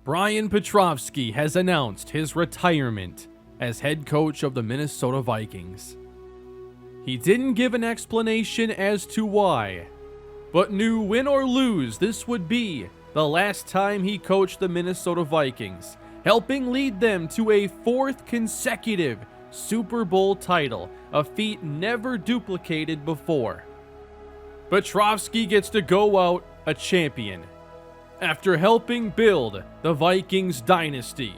Brian Petrowski has announced his retirement as head coach of the Minnesota Vikings. He didn't give an explanation as to why, but knew win or lose, this would be the last time he coached the Minnesota Vikings, helping lead them to a fourth consecutive Super Bowl title, a feat never duplicated before. Petrowski gets to go out a champion. After helping build the Vikings dynasty,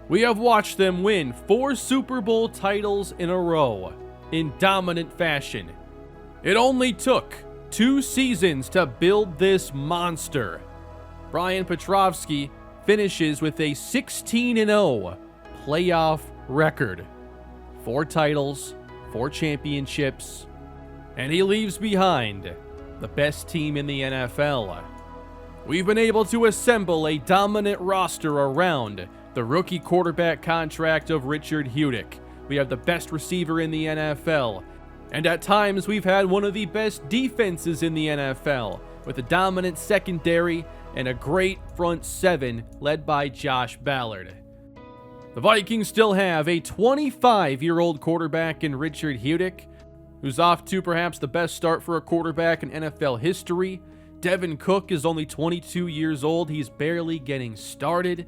we have watched them win 4 Super Bowl titles in a row in dominant fashion. It only took 2 seasons to build this monster. Brian Petrowski finishes with a 16-0 playoff record. 4 titles, 4 championships, and he leaves behind the best team in the NFL. We've been able to assemble a dominant roster around the rookie quarterback contract of Richard Heudick. We have the best receiver in the NFL, and at times we've had one of the best defenses in the NFL, with a dominant secondary and a great front 7 led by Josh Ballard. The Vikings still have a 25-year-old quarterback in Richard Heudick, who's off to perhaps the best start for a quarterback in NFL history. Devin Cook is only 22 years old. He's barely getting started.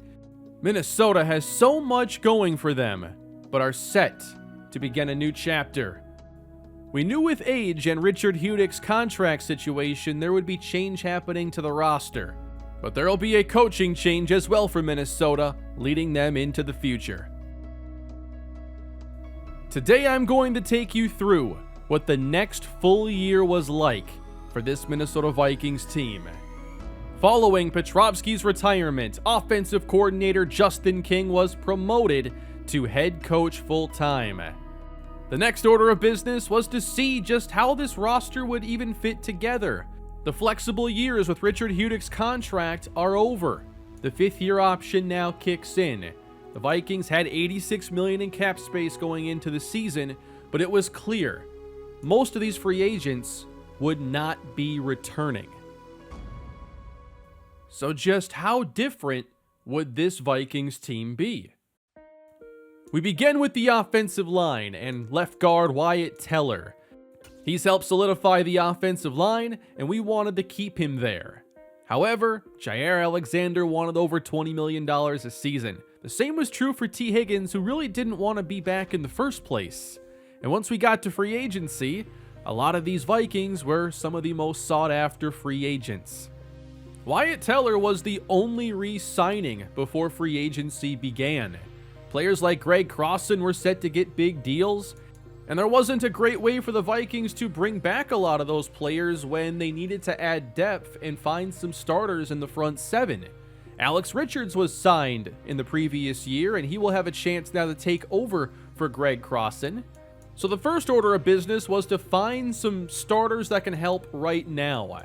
Minnesota has so much going for them, but are set to begin a new chapter. We knew with age and Richard Heudick's contract situation there would be change happening to the roster, but there will be a coaching change as well for Minnesota, leading them into the future. Today I'm going to take you through what the next full year was like for this Minnesota Vikings team. Following Petrowski's retirement, offensive coordinator Justin King was promoted to head coach full-time. The next order of business was to see just how this roster would even fit together. The flexible years with Richard Heudick's contract are over. The 5th-year option now kicks in. The Vikings had $86 million in cap space going into the season, but it was clear most of these free agents would not be returning. So just how different would this Vikings team be? We begin with the offensive line and left guard Wyatt Teller. He's helped solidify the offensive line, and we wanted to keep him there. However, Jaire Alexander wanted over $20 million a season. The same was true for T. Higgins, who really didn't want to be back in the first place. And once we got to free agency, a lot of these Vikings were some of the most sought-after free agents. Wyatt Teller was the only re-signing before free agency began. Players like Greg Crossan were set to get big deals, and there wasn't a great way for the Vikings to bring back a lot of those players when they needed to add depth and find some starters in the front 7. Alex Richards was signed in the previous year, and he will have a chance now to take over for Greg Crossan. So the first order of business was to find some starters that can help right now.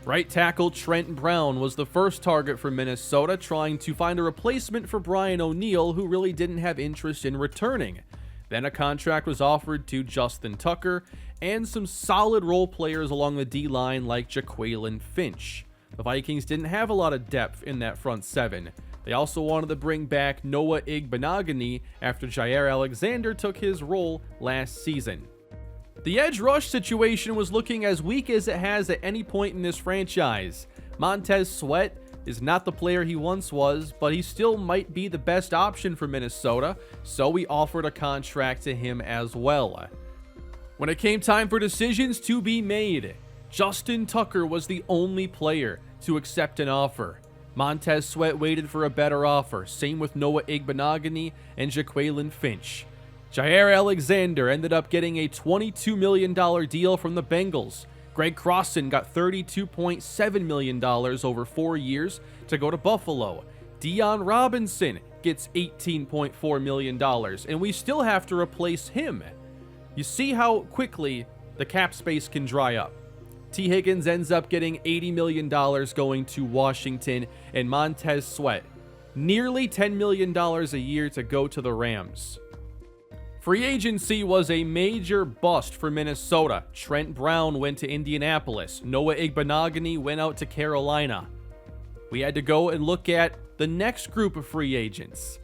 Right tackle Trent Brown was the first target for Minnesota, trying to find a replacement for Brian O'Neill, who really didn't have interest in returning. Then a contract was offered to Justin Tucker and some solid role players along the D-line like Jaquaylin Finch. The Vikings didn't have a lot of depth in that front 7. They also wanted to bring back Noah Igbenogany after Jaire Alexander took his role last season. The edge rush situation was looking as weak as it has at any point in this franchise. Montez Sweat is not the player he once was, but he still might be the best option for Minnesota, so we offered a contract to him as well. When it came time for decisions to be made, Justin Tucker was the only player to accept an offer. Montez Sweat waited for a better offer, same with Noah Igbenogany and Jaquaylin Finch. Jaire Alexander ended up getting a $22 million deal from the Bengals. Greg Crossan got $32.7 million over 4 years to go to Buffalo. Deon Robinson gets $18.4 million, and we still have to replace him. You see how quickly the cap space can dry up. T. Higgins ends up getting $80 million going to Washington, and Montez Sweat, nearly $10 million a year to go to the Rams. Free agency was a major bust for Minnesota. Trent Brown went to Indianapolis. Noah Igbenogany went out to Carolina. We had to go and look at the next group of free agents.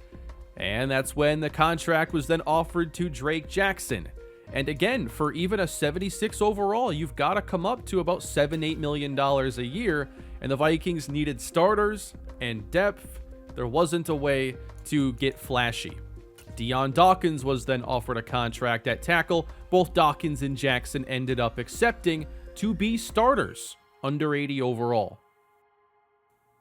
And that's when the contract was then offered to Drake Jackson. And again, for even a 76 overall, you've got to come up to about $7-8 million a year. And the Vikings needed starters and depth. There wasn't a way to get flashy. Dion Dawkins was then offered a contract at tackle. Both Dawkins and Jackson ended up accepting to be starters under 80 overall.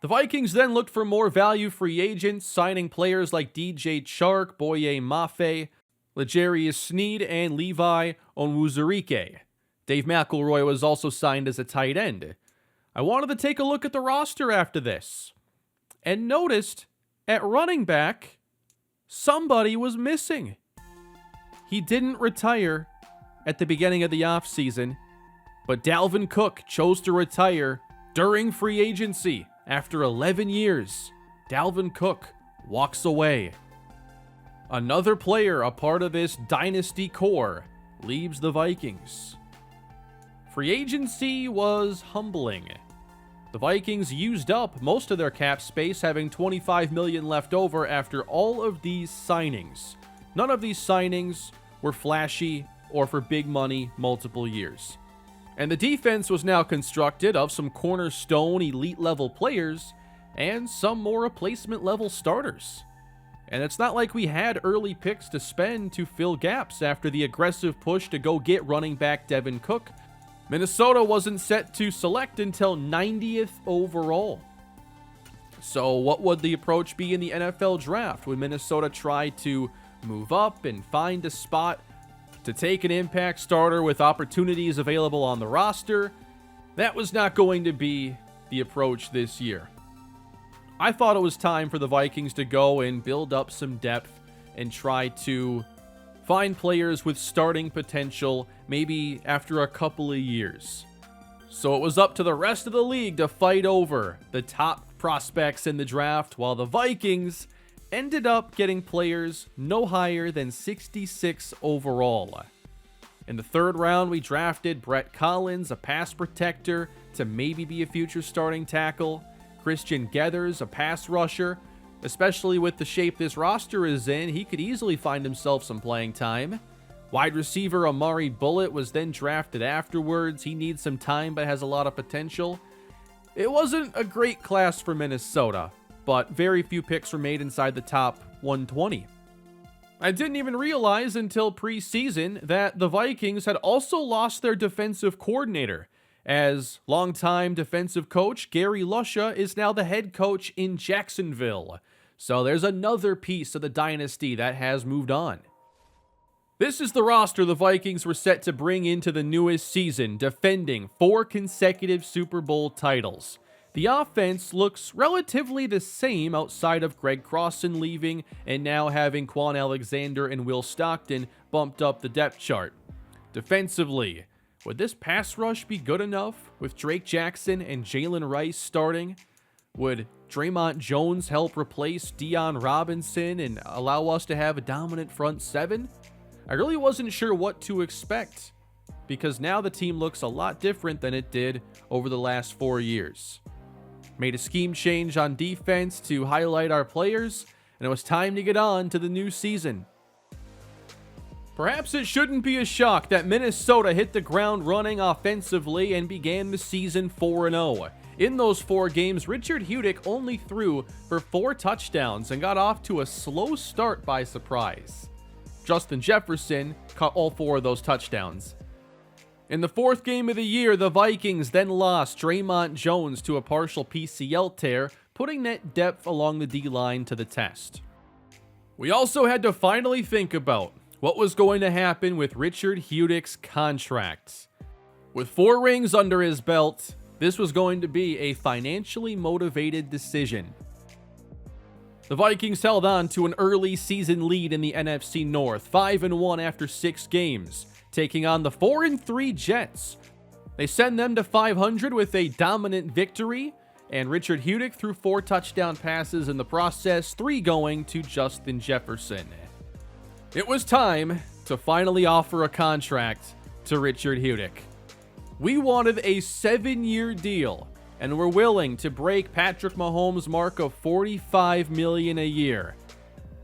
The Vikings then looked for more value free agents, signing players like DJ Chark, Boye Mafe, L'Jarius Sneed, and Levi Onwuzurike. Dave McElroy was also signed as a tight end. I wanted to take a look at the roster after this, and noticed at running back, somebody was missing. He didn't retire at the beginning of the offseason, but Dalvin Cook chose to retire during free agency. After 11 years, Dalvin Cook walks away. Another player, a part of this dynasty core, leaves the Vikings. Free agency was humbling. The Vikings used up most of their cap space, having $25 million left over after all of these signings. None of these signings were flashy or for big money multiple years. And the defense was now constructed of some cornerstone elite level players and some more replacement level starters. And it's not like we had early picks to spend to fill gaps after the aggressive push to go get running back Devin Cook. Minnesota wasn't set to select until 90th overall. So what would the approach be in the NFL draft? Would Minnesota try to move up and find a spot to take an impact starter with opportunities available on the roster? That was not going to be the approach this year. I thought it was time for the Vikings to go and build up some depth and try to find players with starting potential, maybe after a couple of years. So it was up to the rest of the league to fight over the top prospects in the draft, while the Vikings ended up getting players no higher than 66 overall. In the third round, we drafted Brett Collins, a pass protector, to maybe be a future starting tackle. Christian Geathers, a pass rusher. Especially with the shape this roster is in, he could easily find himself some playing time. Wide receiver Amari Bullitt was then drafted afterwards. He needs some time but has a lot of potential. It wasn't a great class for Minnesota, but very few picks were made inside the top 120. I didn't even realize until preseason that the Vikings had also lost their defensive coordinator, as longtime defensive coach Gary Lusha is now the head coach in Jacksonville. So there's another piece of the dynasty that has moved on. This is the roster the Vikings were set to bring into the newest season, defending 4 consecutive Super Bowl titles. The offense looks relatively the same outside of Greg Crossan leaving and now having Quan Alexander and Will Stockton bumped up the depth chart. Defensively, would this pass rush be good enough with Drake Jackson and Jalen Rice starting? Would Draymond Jones help replace Deion Robinson and allow us to have a dominant front seven? I really wasn't sure what to expect, because now the team looks a lot different than it did over the last 4 years. Made a scheme change on defense to highlight our players, and it was time to get on to the new season. Perhaps it shouldn't be a shock that Minnesota hit the ground running offensively and began the season 4-0. In those 4 games, Richard Hudick only threw for 4 touchdowns and got off to a slow start by surprise. Justin Jefferson caught all 4 of those touchdowns. In the 4th game of the year, the Vikings then lost Draymond Jones to a partial PCL tear, putting net depth along the D-line to the test. We also had to finally think about what was going to happen with Richard Hudick's contract. With 4 rings under his belt, this was going to be a financially motivated decision. The Vikings held on to an early season lead in the NFC North, 5-1 after 6 games, taking on the 4-3 Jets. They send them to 500 with a dominant victory, and Richard Hudick threw 4 touchdown passes in the process, 3 going to Justin Jefferson. It was time to finally offer a contract to Richard Hudick. We wanted a 7-year deal and were willing to break Patrick Mahomes' mark of $45 million a year.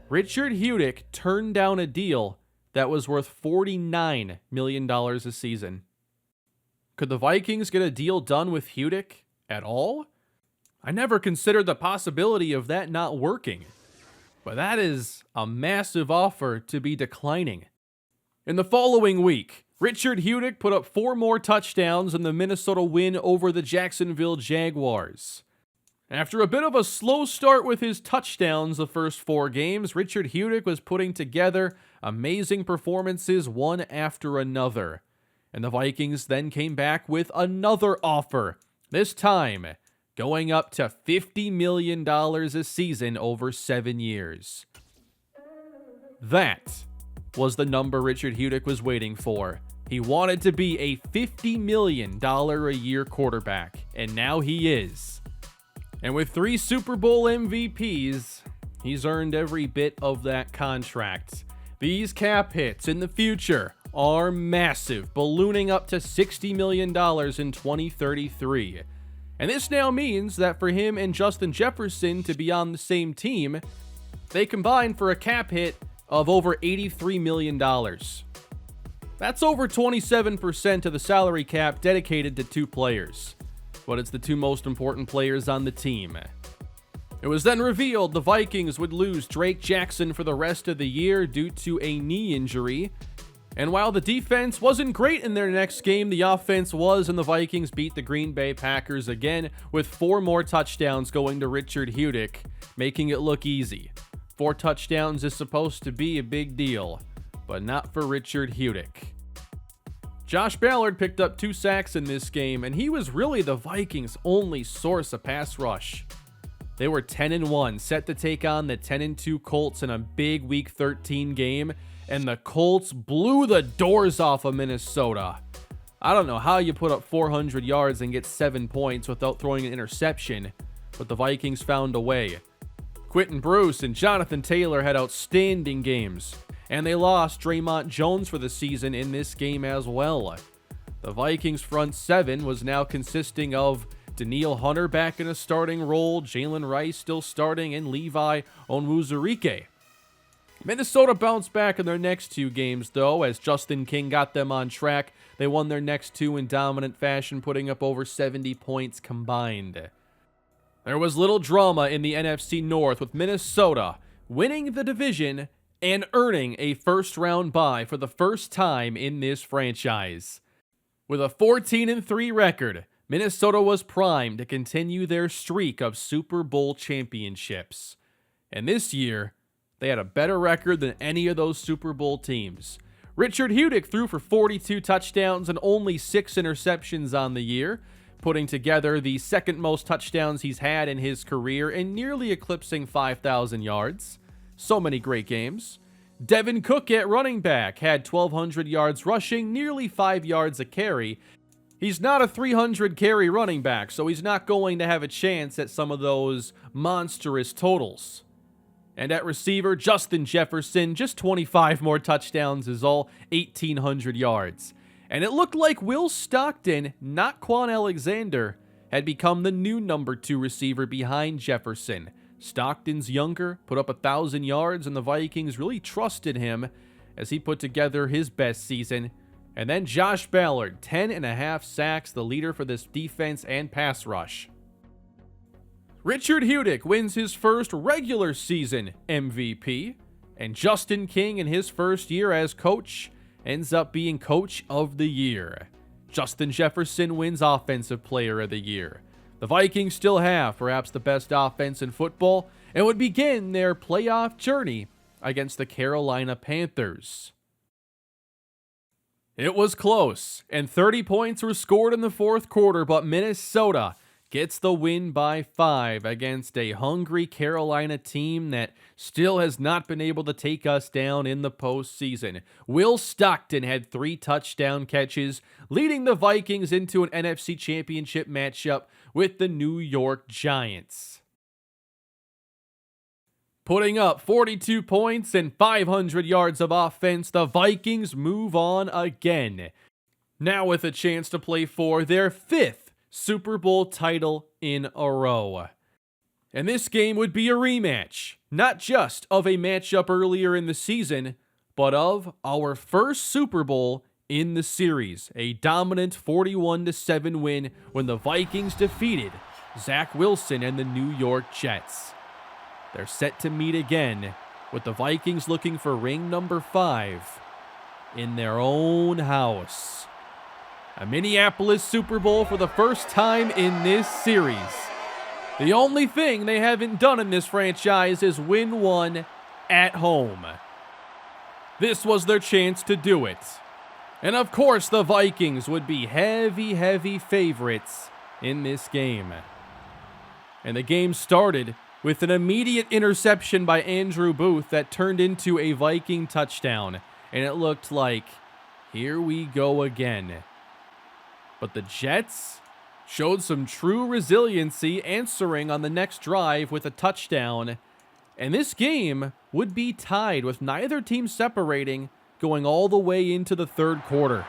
Richard Hudick turned down a deal that was worth $49 million a season. Could the Vikings get a deal done with Hudick at all? I never considered the possibility of that not working. But that is a massive offer to be declining. In the following week, Richard Hudick put up 4 more touchdowns in the Minnesota win over the Jacksonville Jaguars. After a bit of a slow start with his touchdowns the first 4 games, Richard Hudick was putting together amazing performances one after another. And the Vikings then came back with another offer, this time going up to $50 million a season over 7 years. That was the number Richard Hudick was waiting for. He wanted to be a $50 million a year quarterback, and now he is. And with 3 Super Bowl MVPs, he's earned every bit of that contract. These cap hits in the future are massive, ballooning up to $60 million in 2033. And this now means that for him and Justin Jefferson to be on the same team, they combine for a cap hit of over $83 million. That's over 27% of the salary cap dedicated to 2 players. But it's the 2 most important players on the team. It was then revealed the Vikings would lose Drake Jackson for the rest of the year due to a knee injury. And while the defense wasn't great in their next game, the offense was, and the Vikings beat the Green Bay Packers again with 4 more touchdowns going to Richard Hudick, making it look easy. 4 touchdowns is supposed to be a big deal, but not for Richard Hudick. Josh Ballard picked up 2 sacks in this game, and he was really the Vikings' only source of pass rush. They were 10-1, set to take on the 10-2 Colts in a big Week 13 game, and the Colts blew the doors off of Minnesota. I don't know how you put up 400 yards and get 7 points without throwing an interception, but the Vikings found a way. Quentin Bruce and Jonathan Taylor had outstanding games, and they lost Draymond Jones for the season in this game as well. The Vikings' front 7 was now consisting of Danielle Hunter back in a starting role, Jalen Rice still starting, and Levi Onwuzurike. Minnesota bounced back in their next 2 games, though, as Justin King got them on track. They won their next 2 in dominant fashion, putting up over 70 points combined. There was little drama in the NFC North, with Minnesota winning the division and earning a first-round bye for the first time in this franchise. With a 14-3 record, Minnesota was primed to continue their streak of Super Bowl championships. And this year, they had a better record than any of those Super Bowl teams. Richard Hudick threw for 42 touchdowns and only 6 interceptions on the year, putting together the second most touchdowns he's had in his career and nearly eclipsing 5,000 yards. So many great games. Devin Cook at running back had 1,200 yards rushing, nearly 5 yards a carry. He's not a 300 carry running back, so he's not going to have a chance at some of those monstrous totals. And at receiver, Justin Jefferson, just 25 more touchdowns is all, 1,800 yards. And it looked like Will Stockton, not Quan Alexander, had become the new number 2 receiver behind Jefferson. Stockton's younger, put up 1,000 yards, and the Vikings really trusted him as he put together his best season. And then Josh Ballard, 10.5 sacks, the leader for this defense and pass rush. Richard Hudick wins his first regular season MVP, and Justin King in his first year as coach ends up being Coach of the Year. Justin Jefferson wins Offensive Player of the Year. The Vikings still have perhaps the best offense in football and would begin their playoff journey against the Carolina Panthers. It was close, and 30 points were scored in the fourth quarter, but Minnesota gets the win by 5 against a hungry Carolina team that still has not been able to take us down in the postseason. Will Stockton had 3 touchdown catches, leading the Vikings into an NFC Championship matchup with the New York Giants. Putting up 42 points and 500 yards of offense, the Vikings move on again. Now with a chance to play for their 5th Super Bowl title in a row. And this game would be a rematch, not just of a matchup earlier in the season, but of our first Super Bowl in the series. A dominant 41-7 win when the Vikings defeated Zach Wilson and the New York Jets. They're set to meet again, with the Vikings looking for ring number 5 in their own house. A Minneapolis Super Bowl for the first time in this series. The only thing they haven't done in this franchise is win one at home. This was their chance to do it. And of course, the Vikings would be heavy favorites in this game. And the game started with an immediate interception by Andrew Booth that turned into a Viking touchdown. And it looked like, here we go again. But the Jets showed some true resiliency, answering on the next drive with a touchdown. And this game would be tied with neither team separating, going all the way into the third quarter.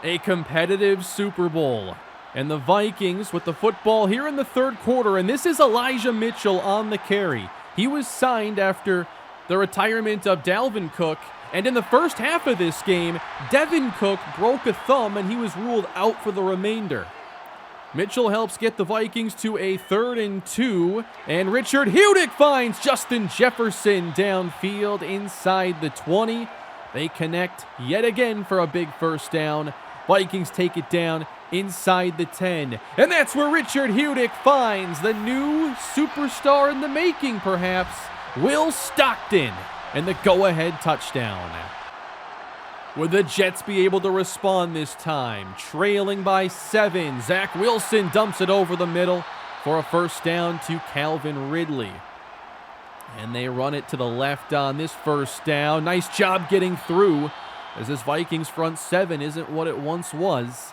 A competitive Super Bowl. And the Vikings with the football here in the third quarter. And this is Elijah Mitchell on the carry. He was signed after the retirement of Dalvin Cook. And in the first half of this game, Devin Cook broke a thumb and he was ruled out for the remainder. Mitchell helps get the Vikings to a 3rd and 2, and Richard Hudick finds Justin Jefferson downfield inside the 20. They connect yet again for a big first down. Vikings take it down inside the 10, and that's where Richard Hudick finds the new superstar in the making, perhaps, Will Stockton, and the go-ahead touchdown. Would the Jets be able to respond this time? Trailing by 7, Zach Wilson dumps it over the middle for a first down to Calvin Ridley. And they run it to the left on this first down. Nice job getting through, as this Vikings front 7 isn't what it once was.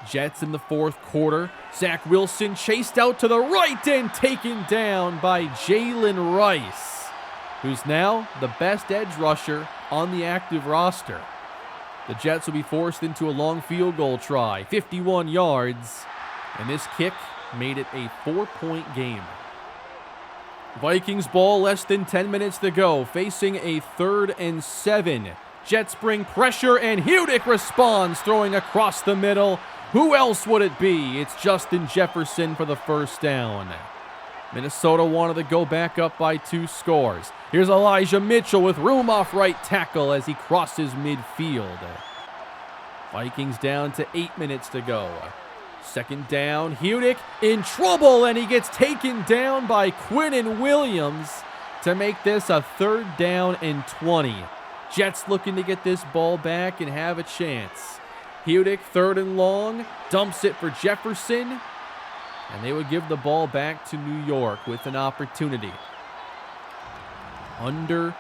Jets in the fourth quarter. Zach Wilson chased out to the right and taken down by Jalen Rice, who's now the best edge rusher on the active roster. The Jets will be forced into a long field goal try, 51 yards, and this kick made it a 4-point game. Vikings ball, less than 10 minutes to go, facing a 3rd and 7. Jets bring pressure, and Hudick responds, throwing across the middle. Who else would it be? It's Justin Jefferson for the first down. Minnesota wanted to go back up by 2 scores. Here's Elijah Mitchell with room off right tackle as he crosses midfield. Vikings down to 8 minutes to go. 2nd down, Hudick in trouble, and he gets taken down by Quinnen Williams to make this a 3rd down and 20. Jets looking to get this ball back and have a chance. Hudick, 3rd and long, dumps it for Jefferson, and they would give the ball back to New York with an opportunity. Under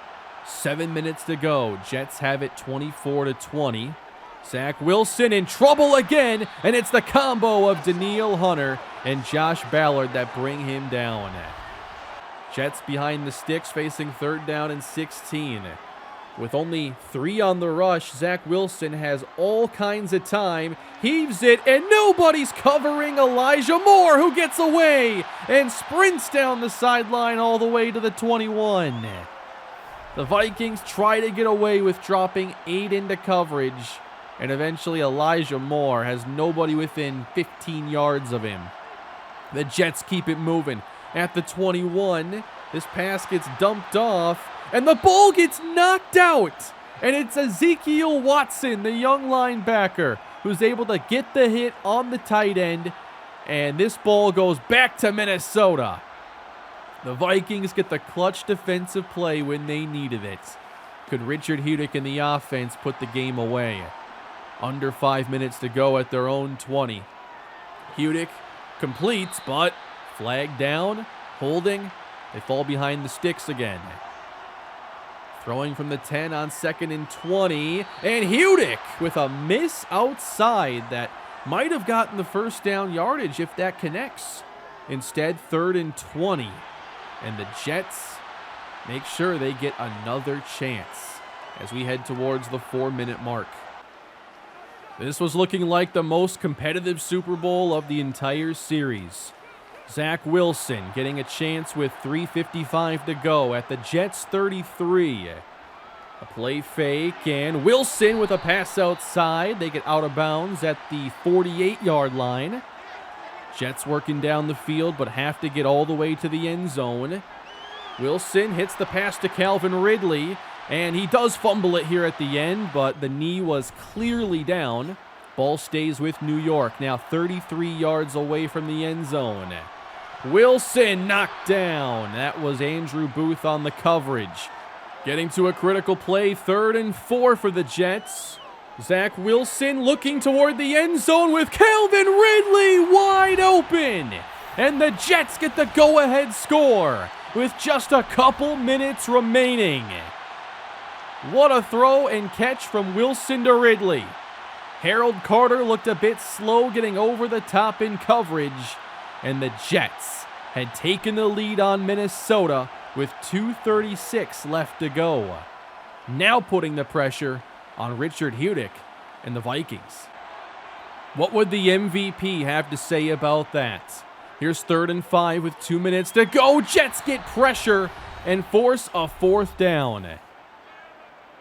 7 minutes to go. Jets have it 24-20. Zach Wilson in trouble again, and it's the combo of Danielle Hunter and Josh Ballard that bring him down. Jets behind the sticks, facing 3rd down and 16. With only 3 on the rush, Zach Wilson has all kinds of time, heaves it, and nobody's covering Elijah Moore, who gets away and sprints down the sideline all the way to the 21. The Vikings try to get away with dropping 8 into coverage, and eventually Elijah Moore has nobody within 15 yards of him. The Jets keep it moving. At the 21, this pass gets dumped off, and the ball gets knocked out. And it's Ezekiel Watson, the young linebacker, who's able to get the hit on the tight end. And this ball goes back to Minnesota. The Vikings get the clutch defensive play when they needed it. Could Richard Hudick and the offense put the game away? Under 5 minutes to go at their own 20. Hudick completes, but flagged down, holding. They fall behind the sticks again. Throwing from the 10 on 2nd and 20. And Hudick with a miss outside that might have gotten the first down yardage if that connects. Instead, 3rd and 20. And the Jets make sure they get another chance as we head towards the 4-minute mark. This was looking like the most competitive Super Bowl of the entire series. Zach Wilson getting a chance with 3:55 to go at the Jets 33. A play fake, and Wilson with a pass outside. They get out of bounds at the 48-yard line. Jets working down the field, but have to get all the way to the end zone. Wilson hits the pass to Calvin Ridley, and he does fumble it here at the end, but the knee was clearly down. Ball stays with New York, now 33 yards away from the end zone. Wilson knocked down. That was Andrew Booth on the coverage. Getting to a critical play, 3rd and 4 for the Jets. Zach Wilson looking toward the end zone with Calvin Ridley wide open. And the Jets get the go-ahead score with just a couple minutes remaining. What a throw and catch from Wilson to Ridley. Harold Carter looked a bit slow getting over the top in coverage, and the Jets had taken the lead on Minnesota with 2:36 left to go. Now putting the pressure on Richard Hudick and the Vikings. What would the MVP have to say about that? Here's 3rd and 5 with 2 minutes to go. Jets get pressure and force a 4th down.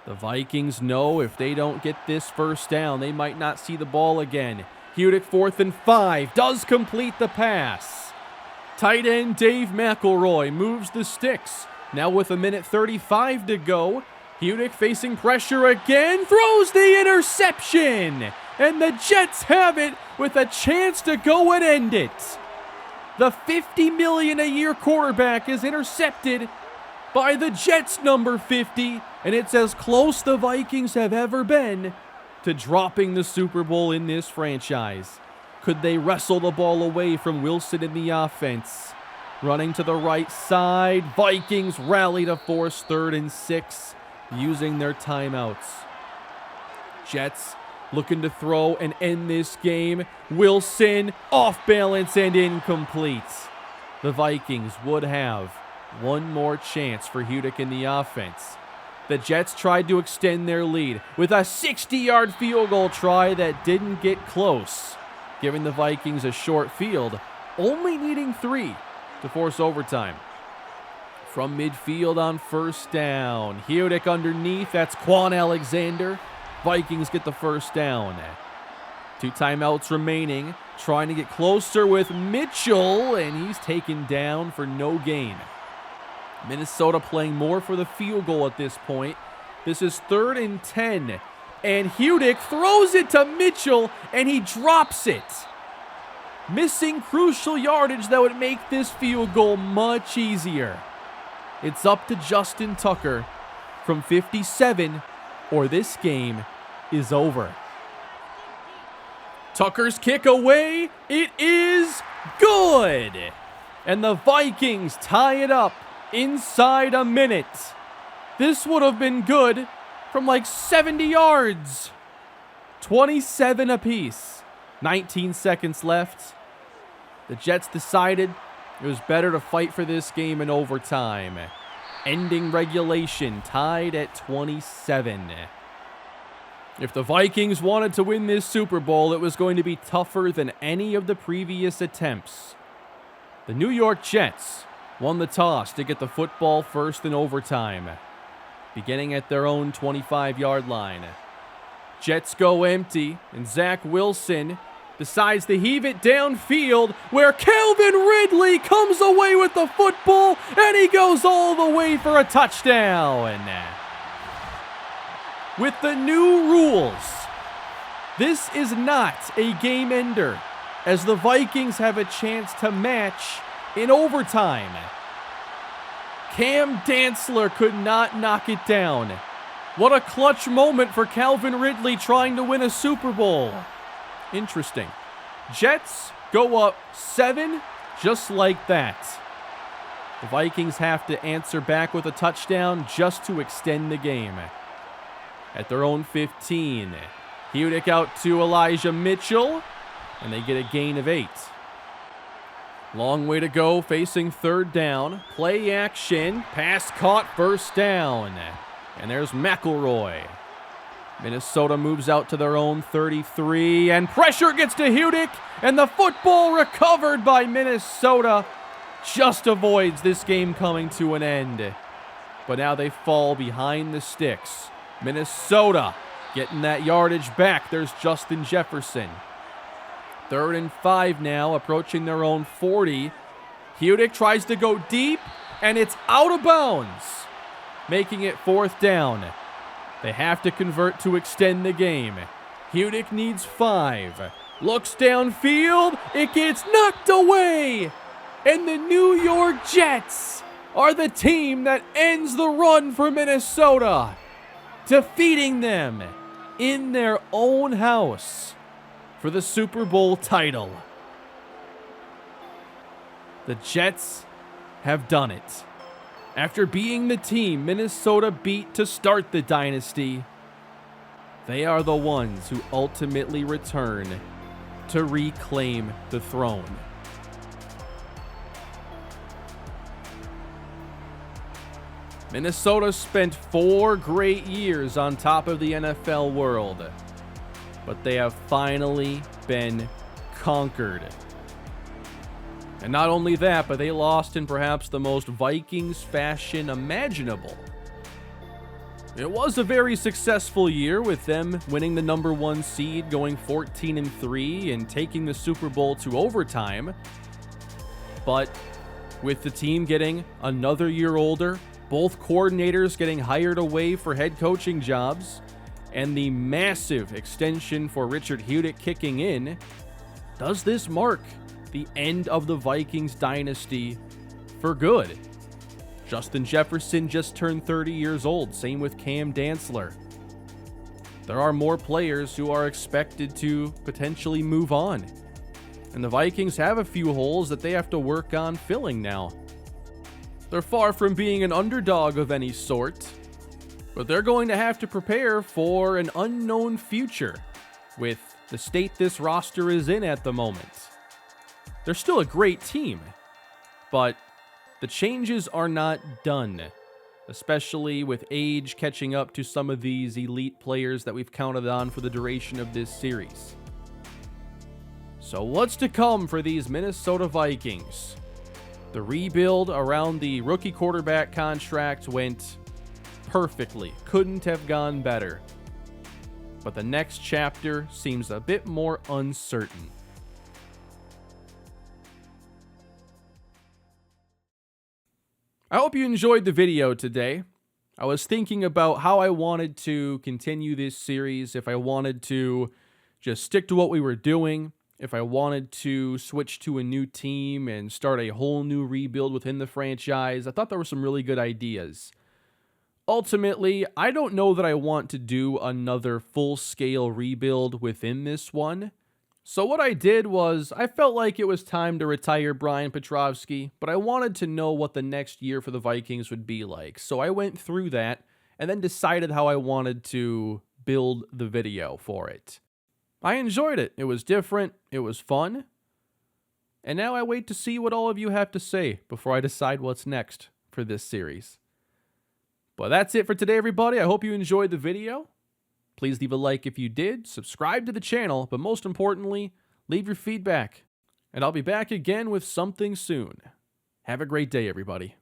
The Vikings know if they don't get this 1st down, they might not see the ball again. Hudick 4th and 5 does complete the pass. Tight end Dave McElroy moves the sticks. Now with 1:35 to go, Hudick facing pressure again, throws the interception, and the Jets have it with a chance to go and end it. The $50 million a year quarterback is intercepted by the Jets number 50, and it's as close the Vikings have ever been to dropping the Super Bowl in this franchise. Could they wrestle the ball away from Wilson in the offense? Running to the right side, Vikings rally to force 3rd and 6 using their timeouts. Jets looking to throw and end this game. Wilson off balance and incomplete. The Vikings would have one more chance for Hudick in the offense. The Jets tried to extend their lead with a 60-yard field goal try that didn't get close, giving the Vikings a short field, only needing 3 to force overtime. From midfield on 1st down, Hudick underneath, that's Quan Alexander. Vikings get the 1st down. 2 timeouts remaining, trying to get closer with Mitchell, and he's taken down for no gain. Minnesota playing more for the field goal at this point. This is 3rd and 10. And Hudick throws it to Mitchell, and he drops it. Missing crucial yardage that would make this field goal much easier. It's up to Justin Tucker from 57, or this game is over. Tucker's kick away. It is good. And the Vikings tie it up inside a minute. This would have been good from like 70 yards. 27 apiece. 19 seconds left. The Jets decided it was better to fight for this game in overtime. Ending regulation tied at 27. If the Vikings wanted to win this Super Bowl, it was going to be tougher than any of the previous attempts. The New York Jets won the toss to get the football first in overtime, beginning at their own 25-yard line. Jets go empty, and Zach Wilson decides to heave it downfield, where Calvin Ridley comes away with the football, and he goes all the way for a touchdown. With the new rules, this is not a game ender, as the Vikings have a chance to match in overtime. Cam Dantzler could not knock it down. What a clutch moment for Calvin Ridley trying to win a Super Bowl. Interesting. Jets go up 7 just like that. The Vikings have to answer back with a touchdown just to extend the game. At their own 15, Hudick out to Elijah Mitchell, and they get a gain of 8. Long way to go, facing 3rd down. Play action, pass caught, 1st down. And there's McElroy. Minnesota moves out to their own 33, and pressure gets to Hudick, and the football recovered by Minnesota just avoids this game coming to an end. But now they fall behind the sticks. Minnesota getting that yardage back. There's Justin Jefferson. 3rd and 5 now, approaching their own 40. Hudick tries to go deep, and it's out of bounds, making it 4th down. They have to convert to extend the game. Hudick needs 5. Looks downfield. It gets knocked away. And the New York Jets are the team that ends the run for Minnesota, defeating them in their own house for the Super Bowl title. The Jets have done it. After being the team Minnesota beat to start the dynasty, they are the ones who ultimately return to reclaim the throne. Minnesota spent 4 great years on top of the NFL world, but they have finally been conquered. And not only that, but they lost in perhaps the most Vikings fashion imaginable. It was a very successful year with them winning the number 1 seed, going 14-3 and taking the Super Bowl to overtime. But with the team getting another year older, both coordinators getting hired away for head coaching jobs, and the massive extension for Richard Hudick kicking in, does this mark the end of the Vikings dynasty for good? Justin Jefferson just turned 30 years old, same with Cam Dantzler. There are more players who are expected to potentially move on, and the Vikings have a few holes that they have to work on filling now. They're far from being an underdog of any sort, but they're going to have to prepare for an unknown future with the state this roster is in at the moment. They're still a great team, but the changes are not done, especially with age catching up to some of these elite players that we've counted on for the duration of this series. So what's to come for these Minnesota Vikings? The rebuild around the rookie quarterback contract went perfectly. Couldn't have gone better. But the next chapter seems a bit more uncertain. I hope you enjoyed the video today. I was thinking about how I wanted to continue this series, if I wanted to just stick to what we were doing, if I wanted to switch to a new team and start a whole new rebuild within the franchise. I thought there were some really good ideas. Ultimately, I don't know that I want to do another full-scale rebuild within this one. So what I did was, I felt like it was time to retire Brian Petrowski, but I wanted to know what the next year for the Vikings would be like. So I went through that, and then decided how I wanted to build the video for it. I enjoyed it. It was different, it was fun, and now I wait to see what all of you have to say before I decide what's next for this series. But that's it for today, everybody. I hope you enjoyed the video. Please leave a like if you did, subscribe to the channel, but most importantly, leave your feedback. And I'll be back again with something soon. Have a great day, everybody.